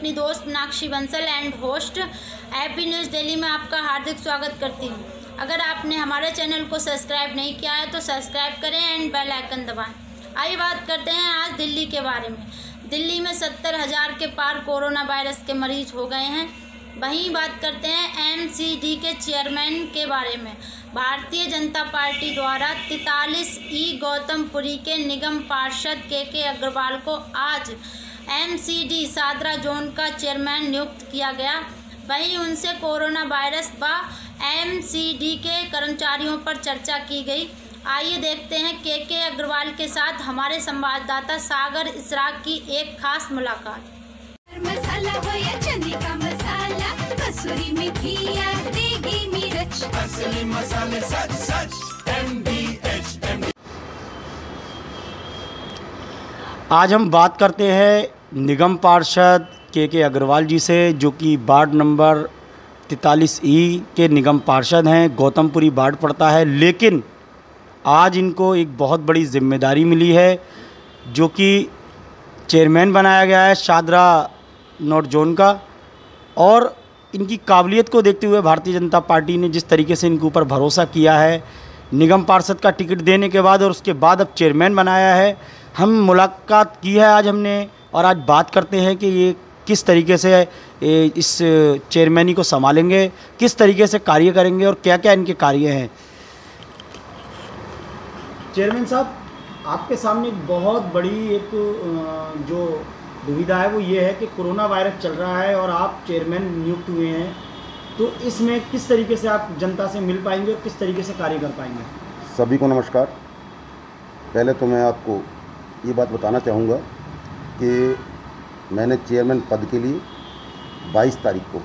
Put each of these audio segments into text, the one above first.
अपनी दोस्त Meenakshi Bansal and host AP news Delhi में आपका हार्दिक स्वागत करती हूँ। अगर आपने हमारे चैनल को सब्सक्राइब नहीं किया है तो सब्सक्राइब करें एंड बेल आइकन दबाएं। आइए बात करते हैं आज दिल्ली के बारे में। दिल्ली में 70,000 के पार कोरोना वायरस के मरीज हो गए हैं। वहीं बात करते हैं एमसीडी के चेयरमैन के बारे में। भारतीय जनता पार्टी द्वारा 43E गौतमपुरी के निगम पार्षद के अग्रवाल को आज एमसीडी सादरा जोन का चेयरमैन नियुक्त किया गया। वहीं उनसे कोरोना वायरस व एमसीडी के कर्मचारियों पर चर्चा की गई। आइए देखते हैं के अग्रवाल के साथ हमारे संवाददाता सागर इसराक की एक खास मुलाकात। मसाला हो या चने का मसाला, कसूरी मेथी या देगी मिर्च, असली मसाले सच सच MDH। आज हम बात करते हैं निगम पार्षद के अग्रवाल जी से, जो कि वार्ड नंबर 43E के निगम पार्षद हैं। गौतमपुरी वार्ड पड़ता है, लेकिन आज इनको एक बहुत बड़ी जिम्मेदारी मिली है, जो कि चेयरमैन बनाया गया है सादरा नॉर्थ जोन का। और इनकी काबिलियत को देखते हुए भारतीय जनता पार्टी ने जिस तरीके से इनके ऊपर भरोसा किया है, निगम पार्षद का टिकट देने के बाद और उसके बाद अब चेयरमैन बनाया है। हम मुलाकात की है आज हमने, और आज बात करते हैं कि ये किस तरीके से इस चेयरमैनी को संभालेंगे, किस तरीके से कार्य करेंगे और क्या क्या इनके कार्य हैं। चेयरमैन साहब, आपके सामने बहुत बड़ी एक जो दुविधा है वो ये है कि कोरोना वायरस चल रहा है और आप चेयरमैन नियुक्त हुए हैं, तो इसमें किस तरीके से आप जनता से मिल पाएंगे और किस तरीके से कार्य कर पाएंगे। सभी को नमस्कार। पहले तो मैं आपको ये बात बताना चाहूँगा कि मैंने चेयरमैन पद के लिए 22 तारीख को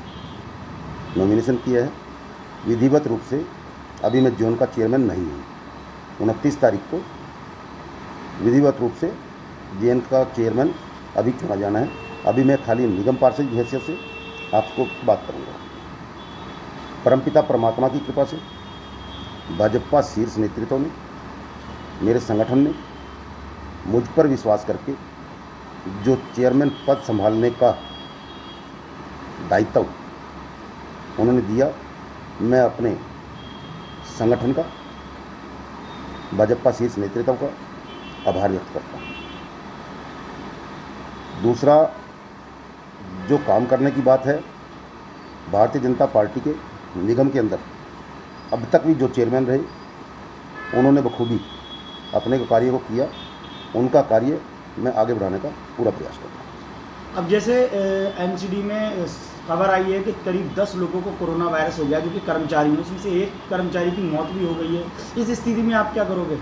नॉमिनेशन किया है। विधिवत रूप से अभी मैं जोन का चेयरमैन नहीं हूँ। 29 तारीख को विधिवत रूप से जोन का चेयरमैन अभी चुना जाना है। अभी मैं खाली निगम पार्षद की हैसियत से आपको बात करूँगा। परमपिता परमात्मा की कृपा से भाजपा शीर्ष नेतृत्व ने, मेरे संगठन ने मुझ पर विश्वास करके जो चेयरमैन पद संभालने का दायित्व उन्होंने दिया, मैं अपने संगठन का, भाजपा शीर्ष नेतृत्व का आभार व्यक्त करता हूँ। दूसरा, जो काम करने की बात है, भारतीय जनता पार्टी के निगम के अंदर अब तक भी जो चेयरमैन रहे उन्होंने बखूबी अपने कार्य को किया। उनका कार्य मैं आगे बढ़ाने का पूरा प्रयास करूँगा। अब जैसे एमसीडी में खबर आई है कि करीब 10 लोगों को कोरोना वायरस हो गया, जो कि कर्मचारी हैं, उसमें से एक कर्मचारी की मौत भी हो गई है। इस स्थिति में आप क्या करोगे।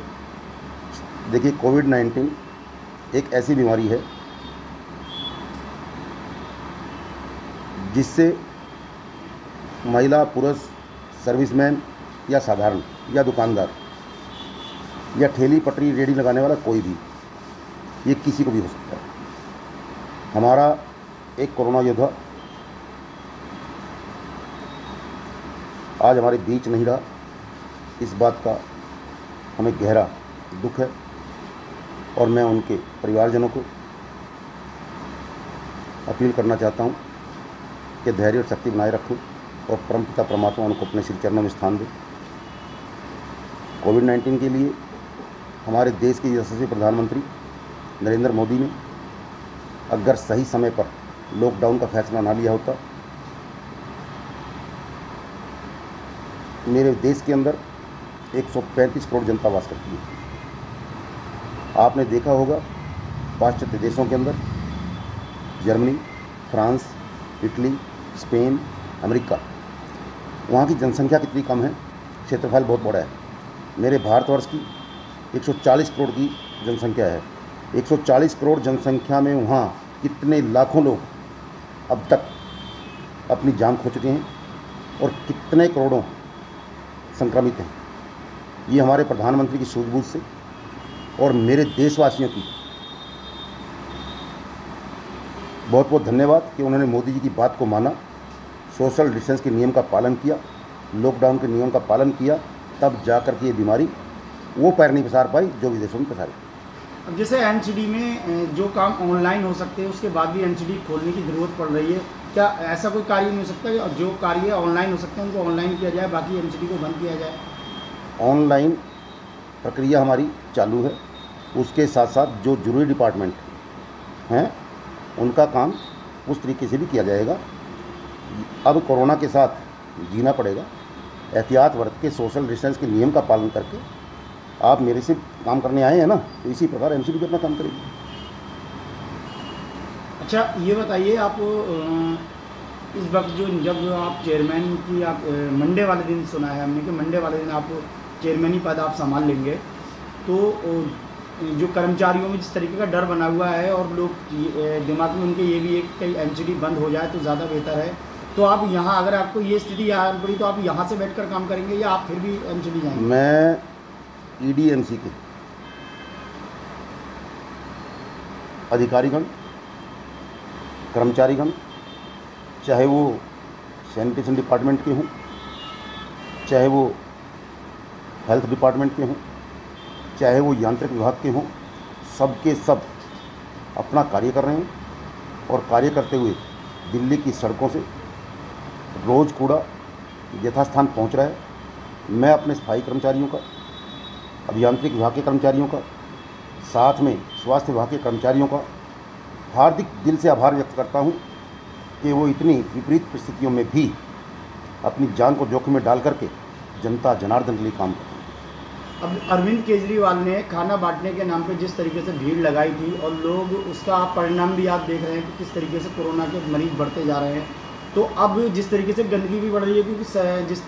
देखिए, कोविड-19 एक ऐसी बीमारी है जिससे महिला, पुरुष, सर्विसमैन या साधारण या दुकानदार या ठेली पटरी रेडी लगाने वाला कोई भी, ये किसी को भी हो सकता है। हमारा एक कोरोना योद्धा आज हमारे बीच नहीं रहा, इस बात का हमें गहरा दुख है। और मैं उनके परिवारजनों को अपील करना चाहता हूं कि धैर्य और शक्ति बनाए रखें और परमपिता परमात्मा उनको अपने श्री चरणों में स्थान दें। कोविड-19 के लिए हमारे देश के यशस्वी प्रधानमंत्री नरेंद्र मोदी ने अगर सही समय पर लॉकडाउन का फैसला ना लिया होता, मेरे देश के अंदर 135 करोड़ जनता वास करती है। आपने देखा होगा पाश्चात्य देशों के अंदर Germany, France, Italy, Spain, America, वहाँ की जनसंख्या कितनी कम है, क्षेत्रफल बहुत बड़ा है। मेरे भारतवर्ष की 140 करोड़ की जनसंख्या है। 140 करोड़ जनसंख्या में वहाँ कितने लाखों लोग अब तक अपनी जान खो चुके हैं और कितने करोड़ों संक्रमित हैं। ये हमारे प्रधानमंत्री की सूझबूझ से और मेरे देशवासियों की बहुत बहुत धन्यवाद कि उन्होंने मोदी जी की बात को माना, सोशल डिस्टेंस के नियम का पालन किया, लॉकडाउन के नियम का पालन किया, तब जाकर के ये बीमारी वो पैर नहीं पसार पाई जो विदेशों में पसारी। अब जैसे एनसीडी में जो काम ऑनलाइन हो सकते हैं उसके बाद भी एनसीडी खोलने की ज़रूरत पड़ रही है, क्या ऐसा कोई कार्य नहीं हो सकता कि जो कार्य ऑनलाइन हो सकते हैं उनको ऑनलाइन किया जाए, बाकी एनसीडी को बंद किया जाए? ऑनलाइन प्रक्रिया हमारी चालू है, उसके साथ साथ जो जरूरी डिपार्टमेंट हैं उनका काम उस तरीके से भी किया जाएगा। अब कोरोना के साथ जीना पड़ेगा, एहतियात बरत के सोशल डिस्टेंस के नियम का पालन करके। आप मेरे से काम करने आए हैं ना, तो इसी प्रकार एनसीडी भी अपना काम करेगी। अच्छा ये बताइए, आप इस वक्त जब आप चेयरमैन की आप मंडे वाले दिन सुना है हमने कि मंडे वाले दिन आप चेयरमैनी पद आप संभाल लेंगे, तो जो कर्मचारियों में जिस तरीके का डर बना हुआ है और लोग दिमाग में उनके ये भी एक कहीं एनसीडी बंद हो जाए तो ज़्यादा बेहतर है, तो आप यहाँ अगर आपको ये स्थिति आ पड़ी तो आप यहाँ से बैठकर काम करेंगे या आप फिर भी एनसीडी जाएंगे? मैं ईडीएमसी के अधिकारीगण, कर्मचारीगण, चाहे वो सैनिटेशन डिपार्टमेंट के हों, चाहे वो हेल्थ डिपार्टमेंट के हों, चाहे वो यांत्रिक विभाग के हों, सबके सब अपना कार्य कर रहे हैं। और कार्य करते हुए दिल्ली की सड़कों से रोज़ कूड़ा यथास्थान पहुंच रहा है। मैं अपने सफाई कर्मचारियों का, अभियांत्रिक विभाग के कर्मचारियों का, साथ में स्वास्थ्य विभाग के कर्मचारियों का हार्दिक दिल से आभार व्यक्त करता हूं कि वो इतनी विपरीत परिस्थितियों में भी अपनी जान को जोखिम में डाल करके जनता जनार्दन के लिए काम करते हैं। अब अरविंद केजरीवाल ने खाना बांटने के नाम पे जिस तरीके से भीड़ लगाई थी और लोग उसका परिणाम भी आप देख रहे हैं कि किस तरीके से कोरोना के मरीज बढ़ते जा रहे हैं, तो अब जिस तरीके से गंदगी भी बढ़ रही है क्योंकि जिस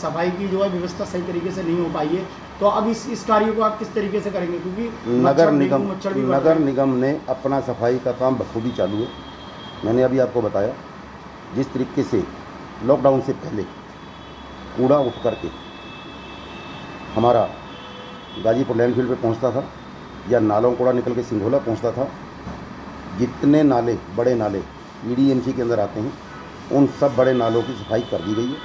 सफाई की जो है व्यवस्था सही तरीके से नहीं हो पाई है, तो अब इस कार्य को आप किस तरीके से करेंगे? क्योंकि नगर निगम ने अपना सफाई का काम बखूबी चालू है। मैंने अभी आपको बताया जिस तरीके से लॉकडाउन से पहले कूड़ा उठ करके हमारा गाजीपुर लैंडफिल पे पहुंचता था या नालों कूड़ा निकल के सिंघोला पहुंचता था, जितने नाले बड़े नाले ईडीएमसी के अंदर आते हैं उन सब बड़े नालों की सफाई कर दी गई है।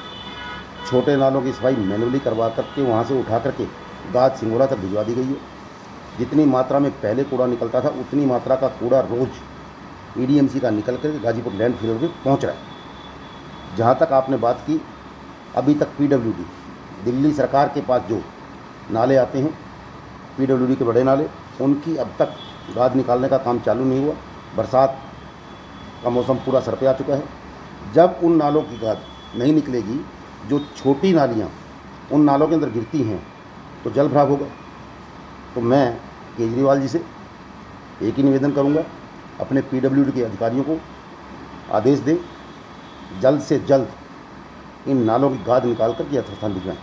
छोटे नालों की सफाई मैनुअली करवा करके वहाँ से उठा करके गाज सिंगोला तक भिजवा दी गई है। जितनी मात्रा में पहले कूड़ा निकलता था उतनी मात्रा का कूड़ा रोज़ ईडीएमसी का निकल करके गाजीपुर लैंडफिल पे पहुँच रहा है। जहाँ तक आपने बात की, अभी तक पीडब्ल्यूडी दिल्ली सरकार के पास जो नाले आते हैं पीडब्ल्यूडी के बड़े नाले, उनकी अब तक गाद निकालने का काम चालू नहीं हुआ। बरसात का मौसम पूरा सर पे आ चुका है। जब उन नालों की गाद नहीं निकलेगी, जो छोटी नालियाँ उन नालों के अंदर गिरती हैं, तो जल भराव होगा। तो मैं केजरीवाल जी से एक ही निवेदन करूंगा, अपने पीडब्ल्यूडी के अधिकारियों को आदेश दें जल्द से जल्द इन नालों की गाद निकाल कर यथास्थान भिजवाएं,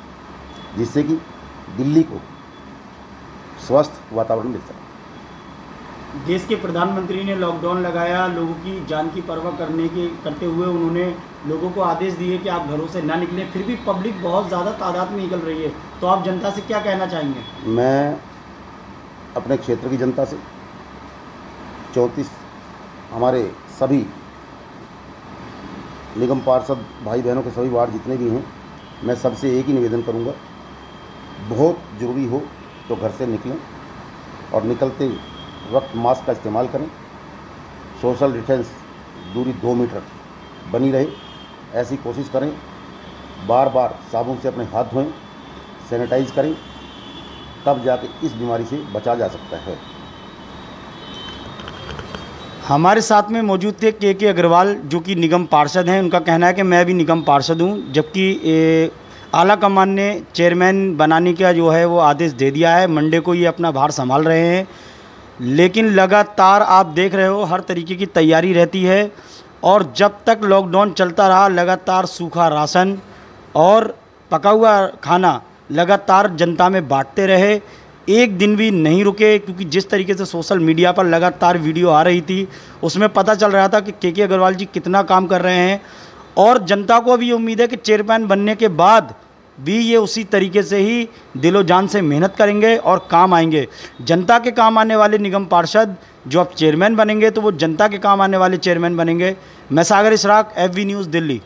जिससे कि दिल्ली को स्वस्थ वातावरण मिल सके। देश के प्रधानमंत्री ने लॉकडाउन लगाया, लोगों की जान की परवाह करते हुए उन्होंने लोगों को आदेश दिए कि आप घरों से ना निकलें, फिर भी पब्लिक बहुत ज़्यादा तादाद में निकल रही है, तो आप जनता से क्या कहना चाहेंगे? मैं अपने क्षेत्र की जनता से 34 हमारे सभी निगम पार्षद भाई बहनों के सभी वार्ड जितने भी हैं, मैं सबसे एक ही निवेदन करूंगा, बहुत ज़रूरी हो तो घर से निकलें और निकलते वक्त मास्क का इस्तेमाल करें, सोशल डिस्टेंस दूरी 2 मीटर बनी रहे, ऐसी कोशिश करें। बार बार साबुन से अपने हाथ धोएं, सैनिटाइज करें, तब जाके इस बीमारी से बचा जा सकता है। हमारे साथ में मौजूद थे के अग्रवाल, जो कि निगम पार्षद हैं। उनका कहना है कि मैं भी निगम पार्षद हूं, जबकि आला कमान ने चेयरमैन बनाने का जो है वो आदेश दे दिया है। मंडे को ये अपना भार संभाल रहे हैं, लेकिन लगातार आप देख रहे हो हर तरीके की तैयारी रहती है। और जब तक लॉकडाउन चलता रहा, लगातार सूखा राशन और पका हुआ खाना लगातार जनता में बांटते रहे, एक दिन भी नहीं रुके। क्योंकि जिस तरीके से सोशल मीडिया पर लगातार वीडियो आ रही थी, उसमें पता चल रहा था कि के अग्रवाल जी कितना काम कर रहे हैं। और जनता को भी उम्मीद है कि चेयरमैन बनने के बाद भी ये उसी तरीके से ही दिलो जान से मेहनत करेंगे और काम आएंगे। जनता के काम आने वाले निगम पार्षद जो अब चेयरमैन बनेंगे, तो वो जनता के काम आने वाले चेयरमैन बनेंगे। मैं सागर इसराक, FV न्यूज़, दिल्ली।